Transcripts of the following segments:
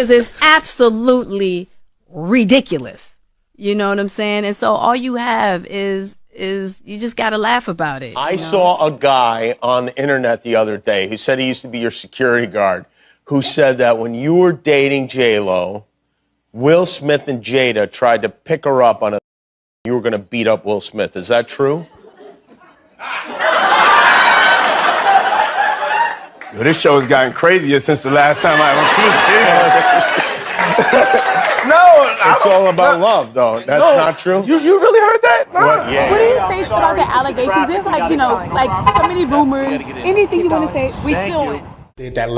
because it's absolutely ridiculous. You know what I'm saying? And so all you have is you just got to laugh about it. I saw a guy on the internet the other day who said he used to be your security guard, who said that when you were dating J-Lo, Will Smith and Jada tried to pick her up on a you were going to beat up Will Smith. Is that true? Yo, this show has gotten crazier since the last time I was No, it's all about love, though. That's not true. You really heard that? No. What? Yeah. What do you say about the allegations? There's like so many rumors. Anything you want to say? We suing.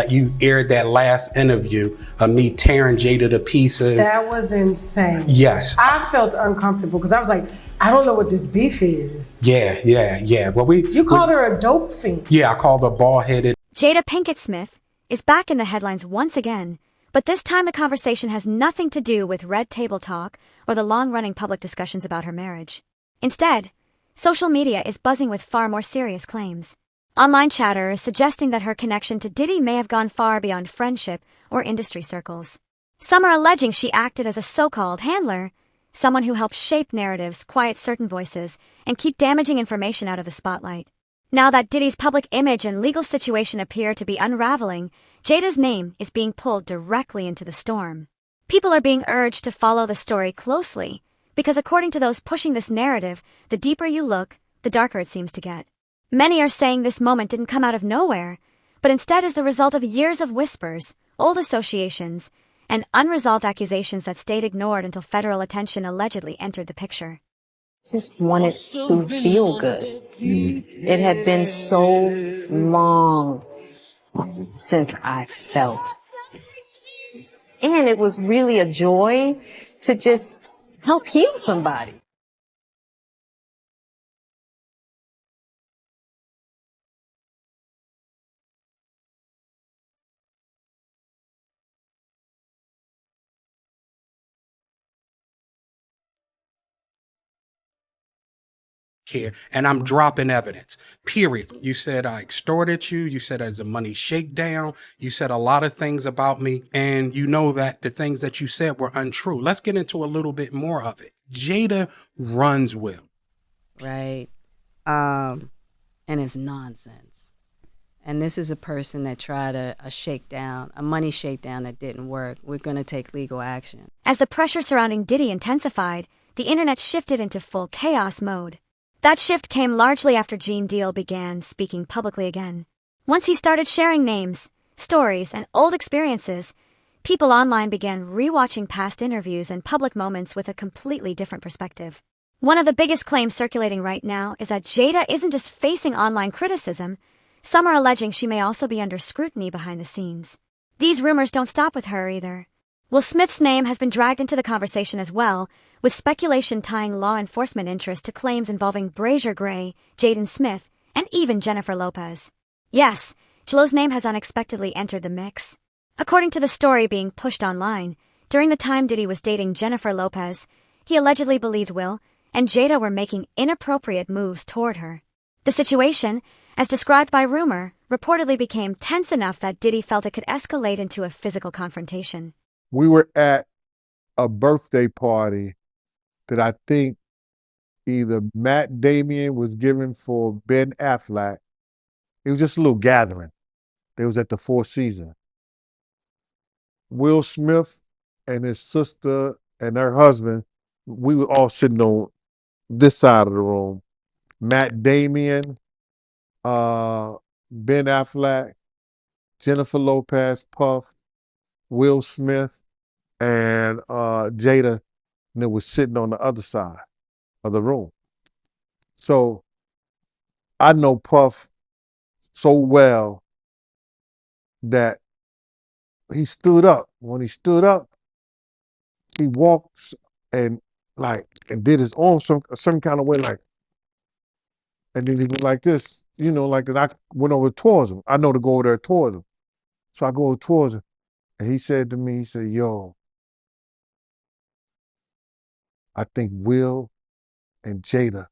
You aired that last interview of me tearing Jada to pieces. That was insane. Yes. I felt uncomfortable because I was like, I don't know what this beef is. Yeah. Well, You called her a dope fiend. Yeah, I called her bald-headed. Jada Pinkett Smith is back in the headlines once again, but this time the conversation has nothing to do with red table talk or the long-running public discussions about her marriage. Instead, social media is buzzing with far more serious claims. Online chatter is suggesting that her connection to Diddy may have gone far beyond friendship or industry circles. Some are alleging she acted as a so-called handler, someone who helps shape narratives, quiet certain voices, and keep damaging information out of the spotlight. Now that Diddy's public image and legal situation appear to be unraveling, Jada's name is being pulled directly into the storm. People are being urged to follow the story closely, because according to those pushing this narrative, the deeper you look, the darker it seems to get. Many are saying this moment didn't come out of nowhere, but instead is the result of years of whispers, old associations, and unresolved accusations that stayed ignored until federal attention allegedly entered the picture. Just wanted to feel good. It had been so long since I felt. And it was really a joy to just help heal somebody. Here, and I'm dropping evidence, period. You said I extorted you. You said as a money shakedown. You said a lot of things about me, and you know that the things that you said were untrue. Let's get into a little bit more of it. Jada runs Will. Right. And it's nonsense. And this is a person that tried a shakedown, a money shakedown that didn't work. We're going to take legal action. As the pressure surrounding Diddy intensified, the internet shifted into full chaos mode. That shift came largely after Gene Deal began speaking publicly again. Once he started sharing names, stories, and old experiences, people online began rewatching past interviews and public moments with a completely different perspective. One of the biggest claims circulating right now is that Jada isn't just facing online criticism. Some are alleging she may also be under scrutiny behind the scenes. These rumors don't stop with her either. Will Smith's name has been dragged into the conversation as well, with speculation tying law enforcement interest to claims involving Brazier Gray, Jaden Smith, and even Jennifer Lopez. Yes, J.Lo's name has unexpectedly entered the mix. According to the story being pushed online, during the time Diddy was dating Jennifer Lopez, he allegedly believed Will and Jada were making inappropriate moves toward her. The situation, as described by rumor, reportedly became tense enough that Diddy felt it could escalate into a physical confrontation. We were at a birthday party that I think either Matt Damien was giving for Ben Affleck. It was just a little gathering. It was at the Four Seasons. Will Smith and his sister and her husband, we were all sitting on this side of the room. Matt Damien, Ben Affleck, Jennifer Lopez, Puff, Will Smith, and Jada, and it was sitting on the other side of the room. So I know Puff so well that he stood up. When he stood up, he walked and did his arm some kind of way, and then he went like this, and I went over towards him. I know to go over there towards him. So I go over towards him, and he said to me, he said, yo, I think Will and Jada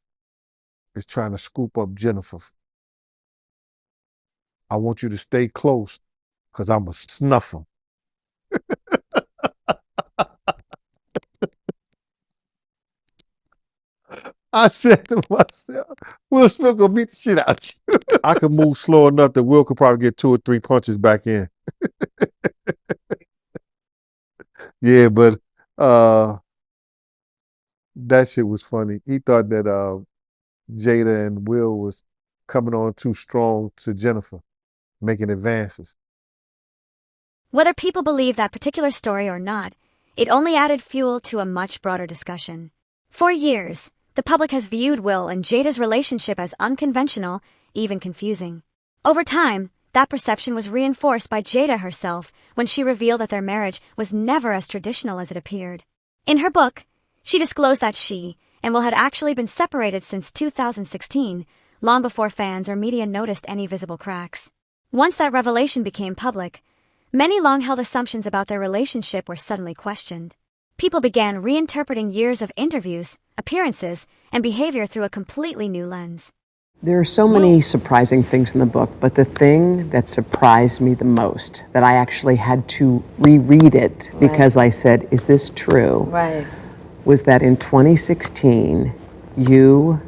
is trying to scoop up Jennifer. I want you to stay close because I'm going to snuff him. I said to myself, Will Smith gonna beat the shit out you. I could move slow enough that Will could probably get 2 or 3 punches back in. Yeah, but that shit was funny. He thought that Jada and Will was coming on too strong to Jennifer, making advances. Whether people believe that particular story or not, it only added fuel to a much broader discussion. For years, the public has viewed Will and Jada's relationship as unconventional, even confusing. Over time, that perception was reinforced by Jada herself when she revealed that their marriage was never as traditional as it appeared. In her book, she disclosed that she and Will had actually been separated since 2016, long before fans or media noticed any visible cracks. Once that revelation became public, many long-held assumptions about their relationship were suddenly questioned. People began reinterpreting years of interviews, appearances, and behavior through a completely new lens. There are so many surprising things in the book, but the thing that surprised me the most, that I actually had to reread it because I said, is this true? Right. Was that in 2016, you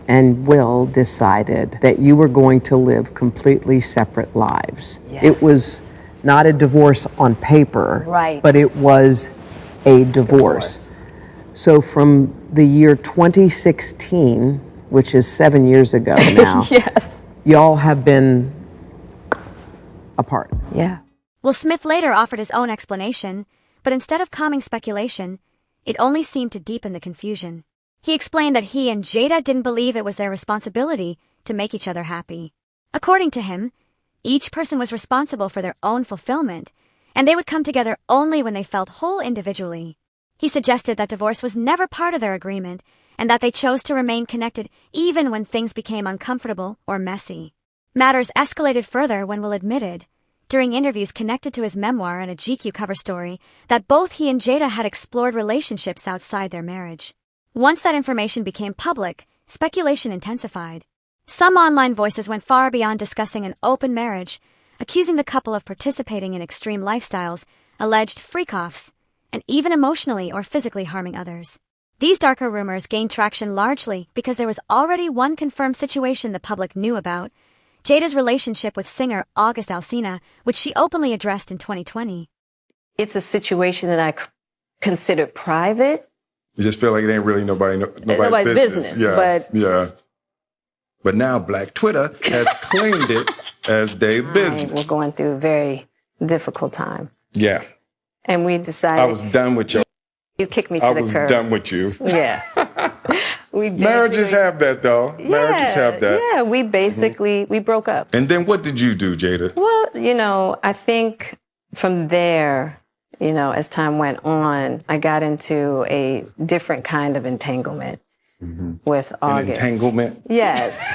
and Will decided that you were going to live completely separate lives. Yes. It was not a divorce on paper, Right. but it was a divorce. So from the year 2016, which is 7 years ago now, Yes. y'all have been apart. Yeah. Will Smith later offered his own explanation, but instead of calming speculation, it only seemed to deepen the confusion. He explained that he and Jada didn't believe it was their responsibility to make each other happy. According to him, each person was responsible for their own fulfillment, and they would come together only when they felt whole individually. He suggested that divorce was never part of their agreement, and that they chose to remain connected even when things became uncomfortable or messy. Matters escalated further when Will admitted, during interviews connected to his memoir and a GQ cover story, that both he and Jada had explored relationships outside their marriage. Once that information became public, speculation intensified. Some online voices went far beyond discussing an open marriage, accusing the couple of participating in extreme lifestyles, alleged freak-offs, and even emotionally or physically harming others. These darker rumors gained traction largely because there was already one confirmed situation the public knew about, Jada's relationship with singer August Alsina, which she openly addressed in 2020. It's a situation that I consider private. You just feel like it ain't really nobody's business. Yeah. But now Black Twitter has claimed it as their business. We're going through a very difficult time. Yeah. And we decided... I was done with you. You kicked me to the curb. I was done with you. Yeah. Marriages have that, though. Marriages have that. Yeah, we basically, we broke up. And then what did you do, Jada? Well, I think from there, as time went on, I got into a different kind of entanglement with August. An entanglement? Yes.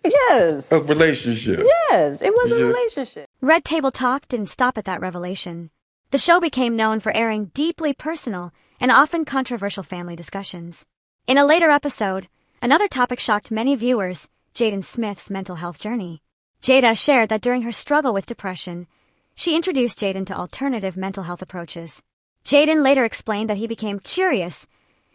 Yes. A relationship. Yes, it was a relationship. Red Table Talk didn't stop at that revelation. The show became known for airing deeply personal and often controversial family discussions. In a later episode, another topic shocked many viewers, Jaden Smith's mental health journey. Jada shared that during her struggle with depression, she introduced Jaden to alternative mental health approaches. Jaden later explained that he became curious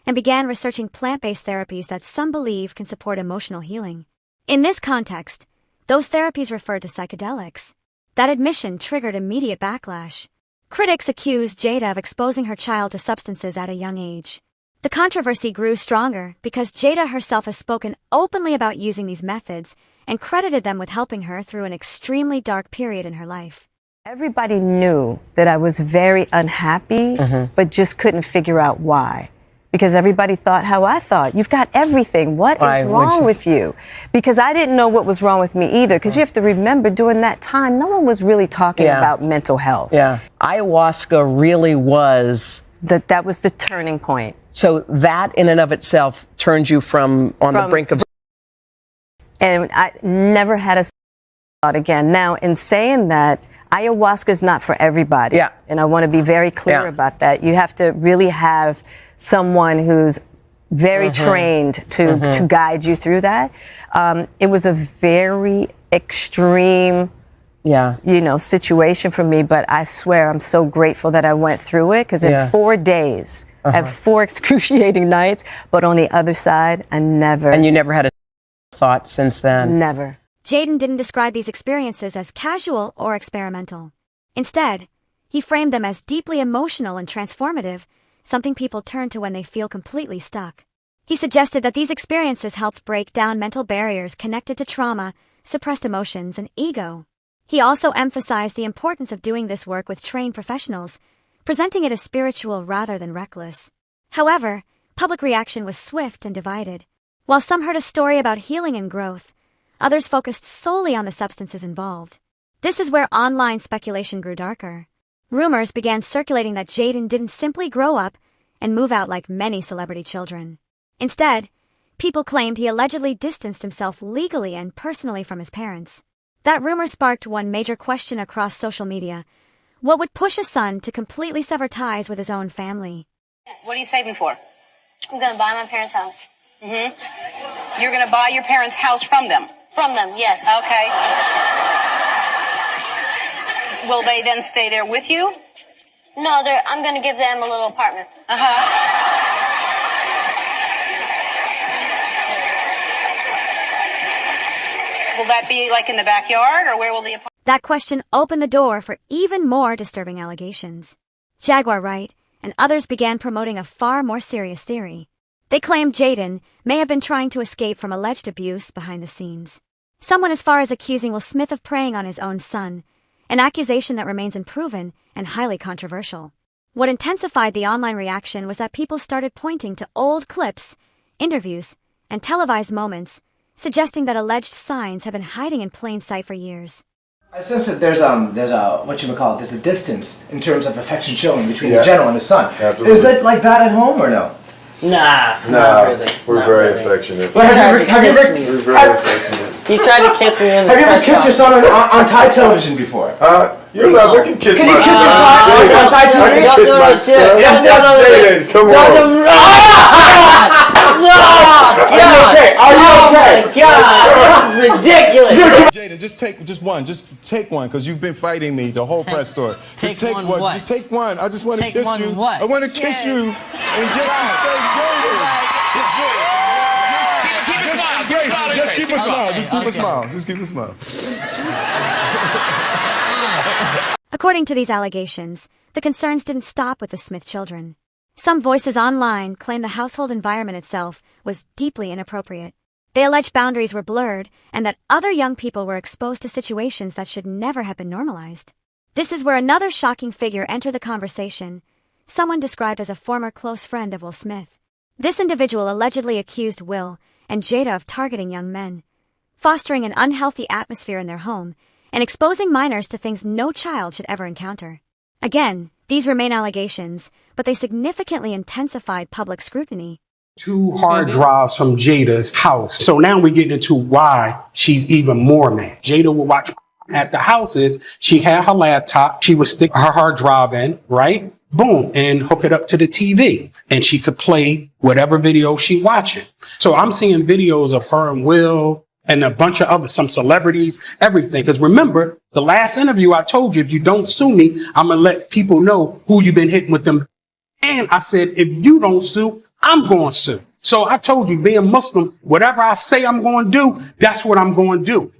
and began researching plant-based therapies that some believe can support emotional healing. In this context, those therapies referred to psychedelics. That admission triggered immediate backlash. Critics accused Jada of exposing her child to substances at a young age. The controversy grew stronger because Jada herself has spoken openly about using these methods and credited them with helping her through an extremely dark period in her life. Everybody knew that I was very unhappy, but just couldn't figure out why. Because everybody thought how I thought. You've got everything. What is wrong with you? Because I didn't know what was wrong with me either. Because you have to remember, during that time, no one was really talking about mental health. Yeah. Ayahuasca really was... That was the turning point. So that in and of itself turned you from the brink of... And I never had a thought again. Now, in saying that, ayahuasca is not for everybody. Yeah. And I want to be very clear about that. You have to really have someone who's very trained to guide you through that. It was a very extreme situation for me, but I swear I'm so grateful that I went through it, because in 4 days, I had 4 excruciating nights, but on the other side, I never. And you never had a thought since then? Never. Jaden didn't describe these experiences as casual or experimental. Instead, he framed them as deeply emotional and transformative, something people turn to when they feel completely stuck. He suggested that these experiences helped break down mental barriers connected to trauma, suppressed emotions, and ego. He also emphasized the importance of doing this work with trained professionals, presenting it as spiritual rather than reckless. However, public reaction was swift and divided. While some heard a story about healing and growth, others focused solely on the substances involved. This is where online speculation grew darker. Rumors began circulating that Jaden didn't simply grow up and move out like many celebrity children. Instead, people claimed he allegedly distanced himself legally and personally from his parents. That rumor sparked one major question across social media. What would push a son to completely sever ties with his own family? What are you saving for? I'm gonna buy my parents' house. You're going to buy your parents' house from them? From them, yes. Okay. Will they then stay there with you? No, I'm gonna give them a little apartment. Will that be like in the backyard, or where will the apartment? That question opened the door for even more disturbing allegations. Jaguar Wright and others began promoting a far more serious theory. They claimed Jaden may have been trying to escape from alleged abuse behind the scenes. Someone as far as accusing Will Smith of preying on his own son, an accusation that remains unproven and highly controversial. What intensified the online reaction was that people started pointing to old clips, interviews, and televised moments, suggesting that alleged signs have been hiding in plain sight for years. I sense that there's there's a distance in terms of affection showing between the general and his son. Absolutely. Is it like that at home or no? Nah, No, not really. we're Not very really. affectionate. Well, have you ever We're very affectionate. He tried to kiss me in the Have you ever press kissed your son on Thai television before? You're not looking kiss Can my you kiss son. your on Thai I television? can kiss my son. Jaden, come on. Are you okay? Oh my God, this is ridiculous. Jada, just take one, because you've been fighting me the whole press tour. Just take one. what? Just take one. I just want to Take kiss one you. what? I want to kiss you and just say Jada. Just keep a smile. Just keep a smile. Just keep a smile. According to these allegations, the concerns didn't stop with the Smith children. Some voices online claim the household environment itself was deeply inappropriate. They allege boundaries were blurred and that other young people were exposed to situations that should never have been normalized. This is where another shocking figure entered the conversation, someone described as a former close friend of Will Smith. This individual allegedly accused Will and Jada of targeting young men, fostering an unhealthy atmosphere in their home, and exposing minors to things no child should ever encounter. Again, these remain allegations, but they significantly intensified public scrutiny. 2 hard drives from Jada's house. So now we get into why she's even more mad. Jada would watch at the houses. She had her laptop. She would stick her hard drive in, right? Boom, and hook it up to the TV. And she could play whatever video she watching. So I'm seeing videos of her and Will and a bunch of others, some celebrities, everything. Because remember, the last interview I told you, if you don't sue me, I'm going to let people know who you've been hitting with them. And I said, if you don't sue, I'm going to sue. So I told you, being Muslim, whatever I say I'm going to do, that's what I'm going to do.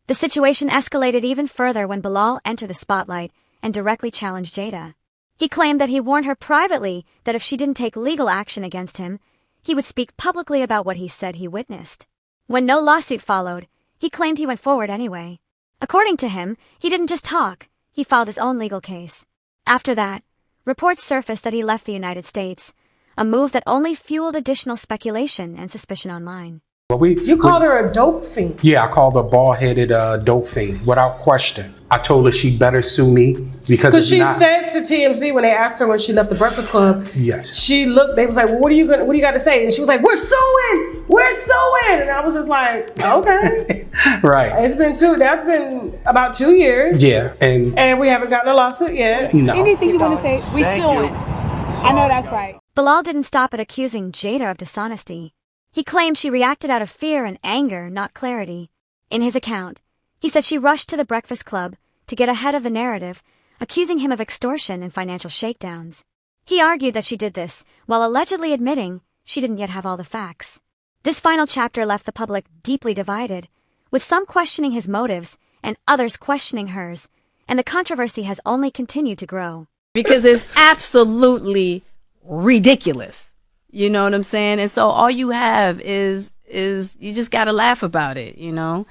The situation escalated even further when Bilal entered the spotlight and directly challenged Jada. He claimed that he warned her privately that if she didn't take legal action against him, he would speak publicly about what he said he witnessed. When no lawsuit followed, he claimed he went forward anyway. According to him, he didn't just talk, he filed his own legal case. After that, reports surfaced that he left the United States, a move that only fueled additional speculation and suspicion online. You called her a dope fiend. Yeah, I called her bald-headed dope fiend, without question. I told her she better sue me because she said to TMZ when they asked her when she left the Breakfast Club. Yes. She looked. They was like, well, what do you got to say? And she was like, we're suing. And I was just like, okay. Right. That's been about 2 years. Yeah, and we haven't gotten a lawsuit yet. No. Anything you want to say? We suing. I know that's right. Bilal didn't stop at accusing Jada of dishonesty. He claimed she reacted out of fear and anger, not clarity. In his account, He said she rushed to the Breakfast Club to get ahead of the narrative, accusing him of extortion and financial shakedowns. He argued that she did this while allegedly admitting she didn't yet have all the facts. This final chapter left the public deeply divided, with some questioning his motives and others questioning hers, and the controversy has only continued to grow. Because it's absolutely ridiculous. You know what I'm saying? And so all you have is you just got to laugh about it, you know?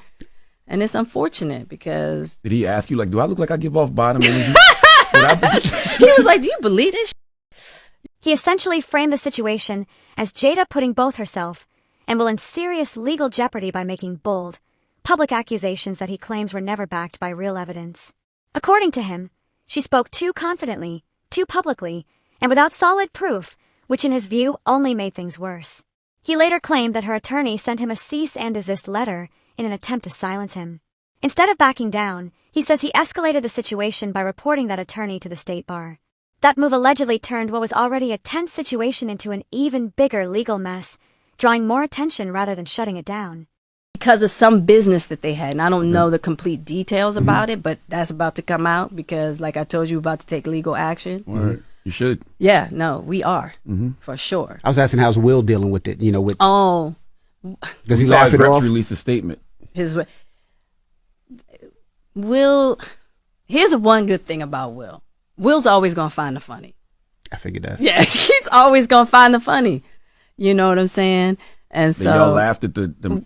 And it's unfortunate because... Did he ask you, like, do I look like I give off bottom energy? He was like, do you believe this? He essentially framed the situation as Jada putting both herself and Will in serious legal jeopardy by making bold, public accusations that he claims were never backed by real evidence. According to him, she spoke too confidently, too publicly, and without solid proof, which in his view only made things worse. He later claimed that her attorney sent him a cease and desist letter in an attempt to silence him. Instead of backing down, he says he escalated the situation by reporting that attorney to the state bar. That move allegedly turned what was already a tense situation into an even bigger legal mess, drawing more attention rather than shutting it down. Because of some business that they had, and I don't know the complete details about it, but that's about to come out because, like I told you, about to take legal action. Right. You should. Yeah, no, we are, for sure. I was asking how's Will dealing with it, you know, with... Oh. Does he laugh it off? Release a statement. Will, here's one good thing about Will. Will's always going to find the funny. I figured that. Yeah, he's always going to find the funny. You know what I'm saying? And so... y'all laughed at the...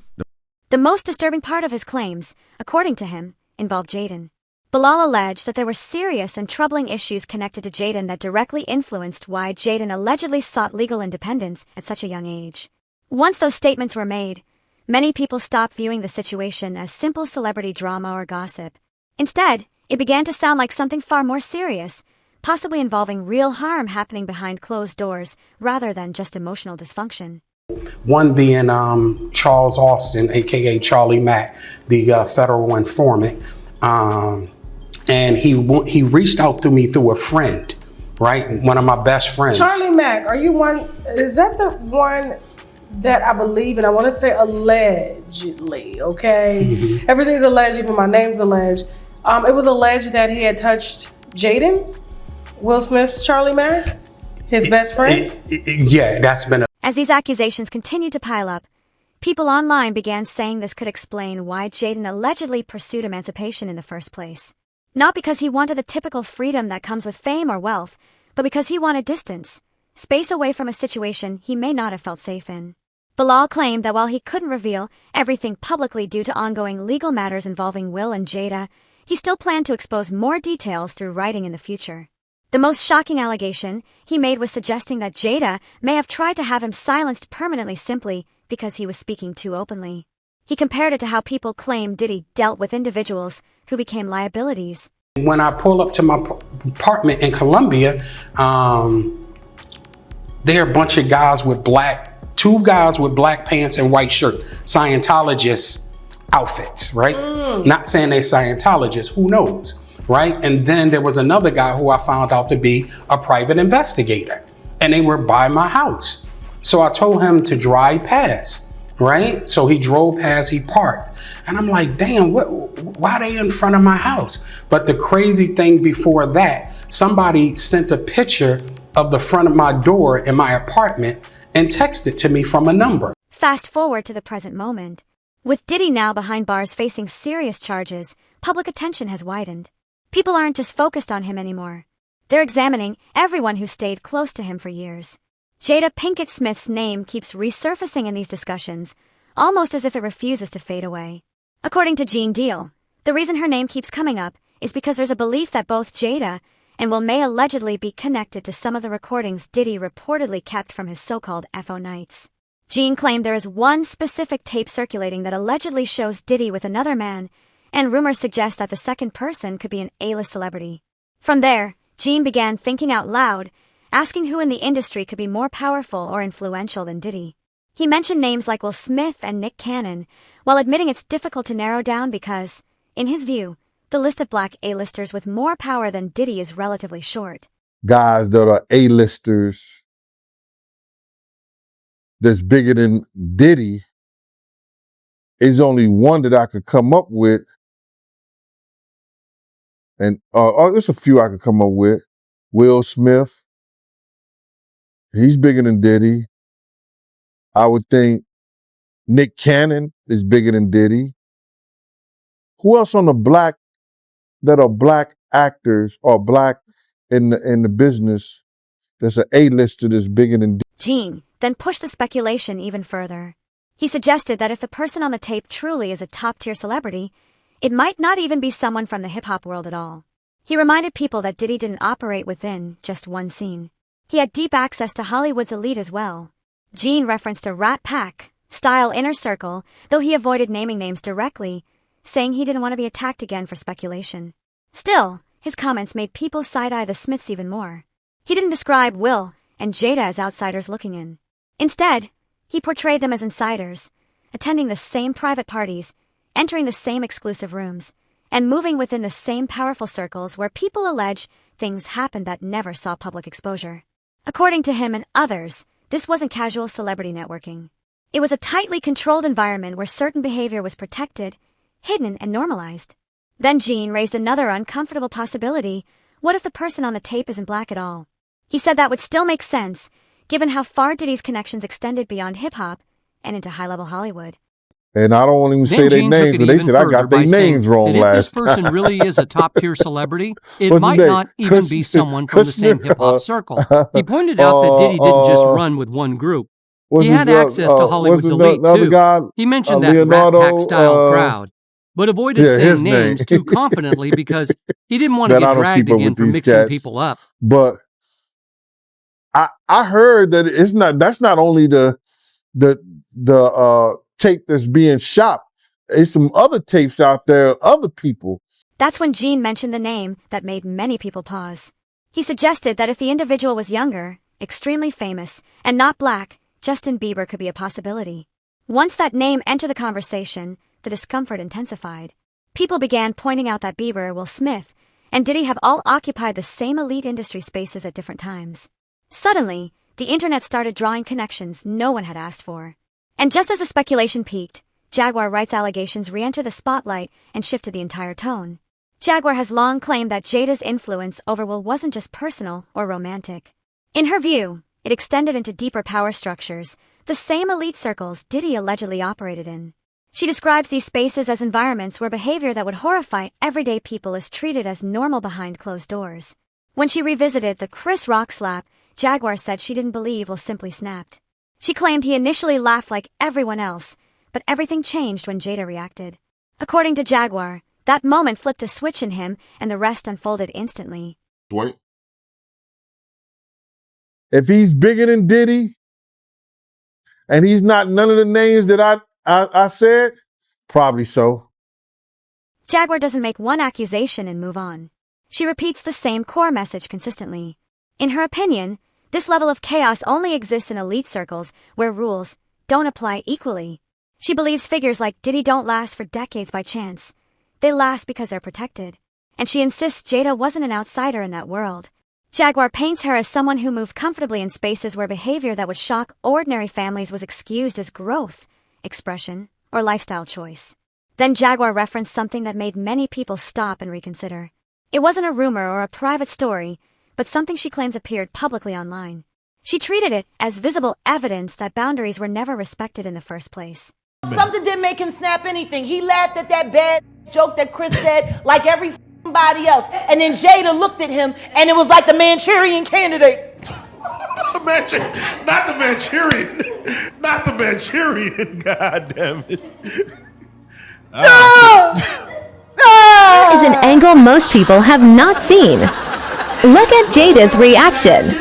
The most disturbing part of his claims, according to him, involved Jaden. Bilal alleged that there were serious and troubling issues connected to Jaden that directly influenced why Jaden allegedly sought legal independence at such a young age. Once those statements were made, many people stopped viewing the situation as simple celebrity drama or gossip. Instead, it began to sound like something far more serious, possibly involving real harm happening behind closed doors rather than just emotional dysfunction. One being Charles Austin, a.k.a. Charlie Mack, the federal informant. And he reached out to me through a friend, right? One of my best friends. Charlie Mack, are you one? Is that the one that I believe, and I want to say allegedly, okay? Everything's alleged, even my name's alleged. It was alleged that he had touched Jaden, Will Smith's Charlie Mack, his best friend. Yeah, that's been a... As these accusations continued to pile up, people online began saying this could explain why Jaden allegedly pursued emancipation in the first place. Not because he wanted the typical freedom that comes with fame or wealth, but because he wanted distance, space away from a situation he may not have felt safe in. Bilal claimed that while he couldn't reveal everything publicly due to ongoing legal matters involving Will and Jada, he still planned to expose more details through writing in the future. The most shocking allegation he made was suggesting that Jada may have tried to have him silenced permanently simply because he was speaking too openly. He compared it to how people claim Diddy dealt with individuals who became liabilities. When I pull up to my apartment in Columbia, there are a bunch of guys with two guys with black pants and white shirt, Scientologist outfits, right? Not saying they're Scientologists, who knows, right? And then there was another guy who I found out to be a private investigator, and they were by my house. So I told him to drive past, right? So he drove past, he parked. And I'm like, damn, why are they in front of my house? But the crazy thing before that, somebody sent a picture of the front of my door in my apartment and texted to me from a number. Fast forward to the present moment. With Diddy now behind bars facing serious charges, public attention has widened. People aren't just focused on him anymore. They're examining everyone who stayed close to him for years. Jada Pinkett Smith's name keeps resurfacing in these discussions, almost as if it refuses to fade away. According to Gene Deal, the reason her name keeps coming up is because there's a belief that both Jada and Will may allegedly be connected to some of the recordings Diddy reportedly kept from his so-called FO nights. Gene claimed there is one specific tape circulating that allegedly shows Diddy with another man, and rumors suggest that the second person could be an A-list celebrity. From there, Gene began thinking out loud, asking who in the industry could be more powerful or influential than Diddy. He mentioned names like Will Smith and Nick Cannon, while admitting it's difficult to narrow down because, in his view, the list of black A-listers with more power than Diddy is relatively short. Guys that are A-listers that's bigger than Diddy is only one that I could come up with And there's a few I could come up with. Will Smith, he's bigger than Diddy. I would think Nick Cannon is bigger than Diddy. Who else on the black that are black actors or black in the business that's an A-lister that's bigger than Diddy? Gene then pushed the speculation even further. He suggested that if the person on the tape truly is a top-tier celebrity, it might not even be someone from the hip-hop world at all. He reminded people that Diddy didn't operate within just one scene. He had deep access to Hollywood's elite as well. Gene referenced a Rat Pack-style inner circle, though he avoided naming names directly, saying he didn't want to be attacked again for speculation. Still, his comments made people side-eye the Smiths even more. He didn't describe Will and Jada as outsiders looking in. Instead, he portrayed them as insiders, attending the same private parties, entering the same exclusive rooms, and moving within the same powerful circles where people allege things happened that never saw public exposure. According to him and others, this wasn't casual celebrity networking. It was a tightly controlled environment where certain behavior was protected, hidden, and normalized. Then Gene raised another uncomfortable possibility. What if the person on the tape isn't black at all? He said that would still make sense, given how far Diddy's connections extended beyond hip-hop and into high-level Hollywood. And I don't even say their names, but they said I got their names wrong that last if this person time. really is a top-tier celebrity, it What's his might name? not even be someone from the same hip-hop circle. He pointed out that Diddy didn't just run with one group. He had access to Hollywood's elite, too. Guy, he mentioned that Leonardo, Rat Pack-style crowd, but avoided saying names too confidently because he didn't want to get dragged again for mixing people up. But I heard that that's not only the tape that's being shot. There's some other tapes out there, other people. That's when Gene mentioned the name that made many people pause. He suggested that if the individual was younger, extremely famous, and not black, Justin Bieber could be a possibility. Once that name entered the conversation, the discomfort intensified. People began pointing out that Bieber, Will Smith, and Diddy have all occupied the same elite industry spaces at different times. Suddenly, the internet started drawing connections no one had asked for. And just as the speculation peaked, Jaguar rights allegations re-entered the spotlight and shifted the entire tone. Jaguar has long claimed that Jada's influence over Will wasn't just personal or romantic. In her view, it extended into deeper power structures, the same elite circles Diddy allegedly operated in. She describes these spaces as environments where behavior that would horrify everyday people is treated as normal behind closed doors. When she revisited the Chris Rock slap, Jaguar said she didn't believe Will simply snapped. She claimed he initially laughed like everyone else, but everything changed when Jada reacted. According to Jaguar, that moment flipped a switch in him and the rest unfolded instantly. Dwight? If he's bigger than Diddy, and he's not none of the names that I said, probably so. Jaguar doesn't make one accusation and move on. She repeats the same core message consistently. In her opinion, this level of chaos only exists in elite circles where rules don't apply equally. She believes figures like Diddy don't last for decades by chance. They last because they're protected. And she insists Jada wasn't an outsider in that world. Jaguar paints her as someone who moved comfortably in spaces where behavior that would shock ordinary families was excused as growth, expression, or lifestyle choice. Then Jaguar referenced something that made many people stop and reconsider. It wasn't a rumor or a private story, but something she claims appeared publicly online. She treated it as visible evidence that boundaries were never respected in the first place. Something didn't make him snap anything. He laughed at that bad joke that Chris said like everybody else. And then Jada looked at him and it was like the Manchurian Candidate. Not the Manchurian. Not the Manchurian. God damn it. Is an angle most people have not seen. Look at Jada's reaction.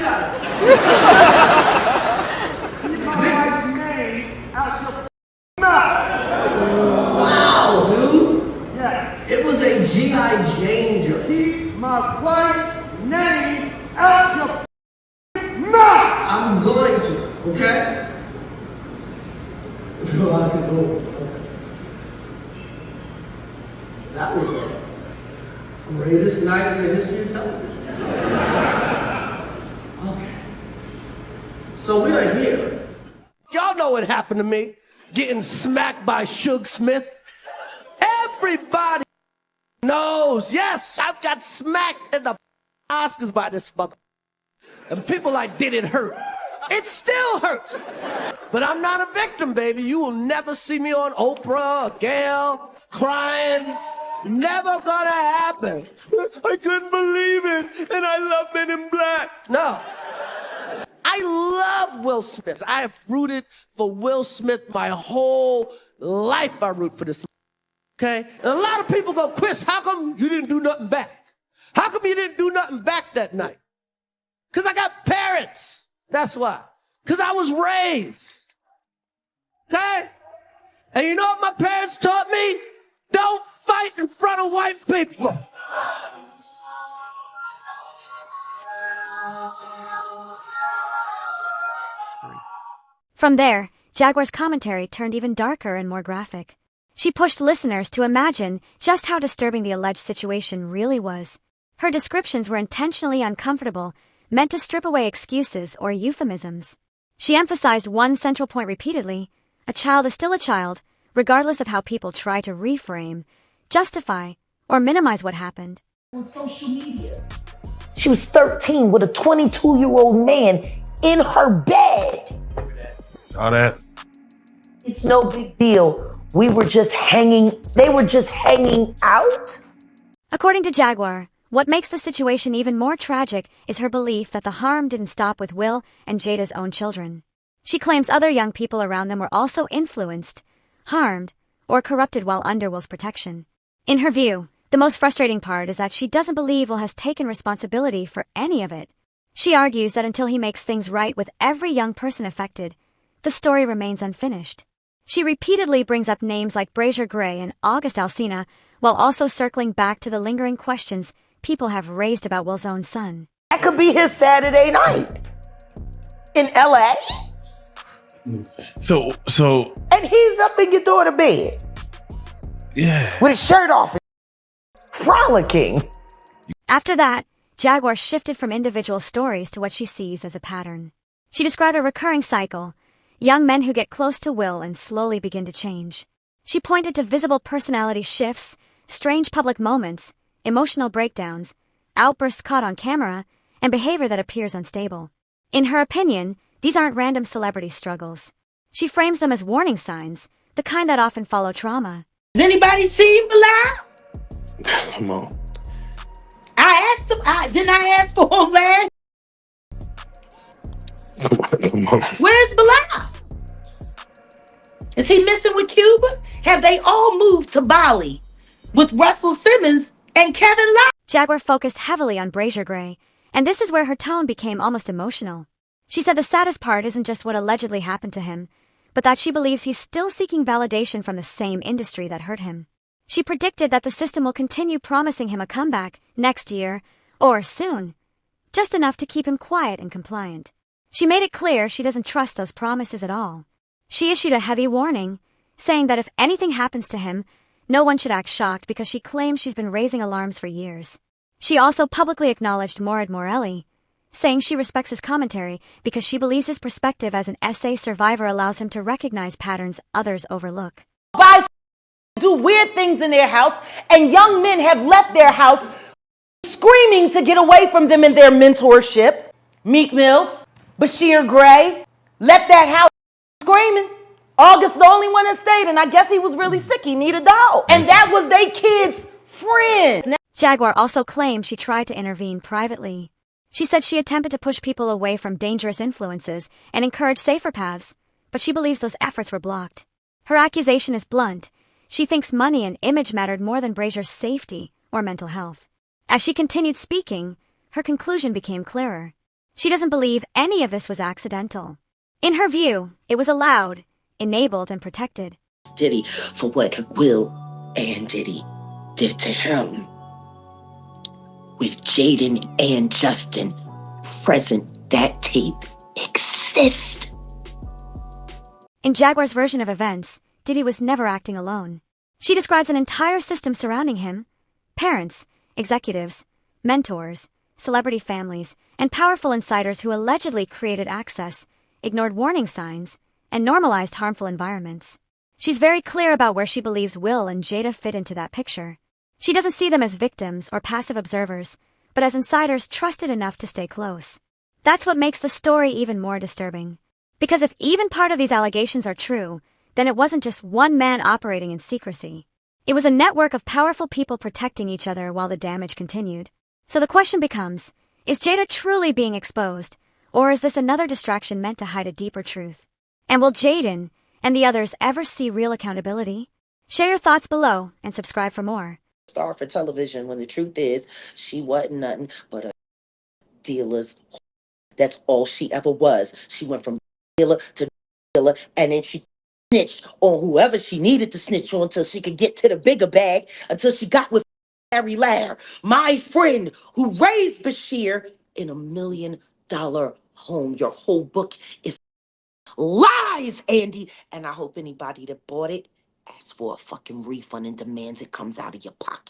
Wow, dude. Yeah. It was a G.I. Jane joke. Keep my wife's name out your mouth. I'm going to, okay? So I can go. That was the greatest night in the history of television. Okay. So we are here. Y'all know what happened to me. Getting smacked by Suge Smith. Everybody nose. Yes, I got smacked in the Oscars by this mother. And people like, did it hurt? It still hurts. But I'm not a victim, baby. You will never see me on Oprah or Gail crying. Never gonna happen. I couldn't believe it, and I love Men in Black. No. I love Will Smith. I have rooted for Will Smith my whole life. I root for this. Okay? And a lot of people go, Chris, how come you didn't do nothing back? How come you didn't do nothing back that night? Because I got parents. That's why. Because I was raised. Okay? And you know what my parents taught me? Don't fight in front of white people. From there, Jaguar's commentary turned even darker and more graphic. She pushed listeners to imagine just how disturbing the alleged situation really was. Her descriptions were intentionally uncomfortable, meant to strip away excuses or euphemisms. She emphasized one central point repeatedly: a child is still a child, regardless of how people try to reframe, justify, or minimize what happened. On social media. She was 13 with a 22-year-old man in her bed. Saw that. It's no big deal. They were just hanging out. According to Jaguar, what makes the situation even more tragic is her belief that the harm didn't stop with Will and Jada's own children. She claims other young people around them were also influenced, harmed, or corrupted while under Will's protection. In her view, the most frustrating part is that she doesn't believe Will has taken responsibility for any of it. She argues that until he makes things right with every young person affected, the story remains unfinished. She repeatedly brings up names like Brazier Gray and August Alsina, while also circling back to the lingering questions people have raised about Will's own son. That could be his Saturday night in LA. So. And he's up in your daughter's bed. Yeah. With his shirt off, frolicking. After that, Jaguar shifted from individual stories to what she sees as a pattern. She described a recurring cycle: young men who get close to Will and slowly begin to change. She pointed to visible personality shifts, strange public moments, emotional breakdowns, outbursts caught on camera, and behavior that appears unstable. In her opinion, these aren't random celebrity struggles. She frames them as warning signs, the kind that often follow trauma. Has anybody seen Bilal? Come on. I asked him. Didn't I ask for him last? Come on. Where's Bilal? Is he missing with Cuba? Have they all moved to Bali with Russell Simmons and Kevin Love? Jaguar focused heavily on Brazier Gray, and this is where her tone became almost emotional. She said the saddest part isn't just what allegedly happened to him, but that she believes he's still seeking validation from the same industry that hurt him. She predicted that the system will continue promising him a comeback next year, or soon, just enough to keep him quiet and compliant. She made it clear she doesn't trust those promises at all. She issued a heavy warning, saying that if anything happens to him, no one should act shocked because she claims she's been raising alarms for years. She also publicly acknowledged Morad Morelli, saying she respects his commentary because she believes his perspective as an SA survivor allows him to recognize patterns others overlook. Guys do weird things in their house, and young men have left their house screaming to get away from them in their mentorship. Meek Mills, Bashir Gray left that house screaming. August the only one that stayed, and I guess he was really sick. He needed a dog. And that was they kids' friend. Jaguar also claimed she tried to intervene privately. She said she attempted to push people away from dangerous influences and encourage safer paths, but she believes those efforts were blocked. Her accusation is blunt. She thinks money and image mattered more than Brazier's safety or mental health. As she continued speaking, her conclusion became clearer. She doesn't believe any of this was accidental. In her view, it was allowed, enabled, and protected. Diddy for what Will and Diddy did to him. With Jaden and Justin present, that tape exists. In Jaguar's version of events, Diddy was never acting alone. She describes an entire system surrounding him: parents, executives, mentors, celebrity families, and powerful insiders who allegedly created access, ignored warning signs, and normalized harmful environments. She's very clear about where she believes Will and Jada fit into that picture. She doesn't see them as victims or passive observers, but as insiders trusted enough to stay close. That's what makes the story even more disturbing. Because if even part of these allegations are true, then it wasn't just one man operating in secrecy. It was a network of powerful people protecting each other while the damage continued. So the question becomes, is Jada truly being exposed, or is this another distraction meant to hide a deeper truth? And will Jaden and the others ever see real accountability? Share your thoughts below and subscribe for more. Star for television when the truth is she wasn't nothing but a dealer's. That's all she ever was. She went from dealer to dealer, and then she snitched on whoever she needed to snitch on until she could get to the bigger bag, until she got with Harry Lair, my friend who raised Bashir in $1 million home. Your whole book is lies, Andy, and I hope anybody that bought it asks for a fucking refund and demands it comes out of your pocket.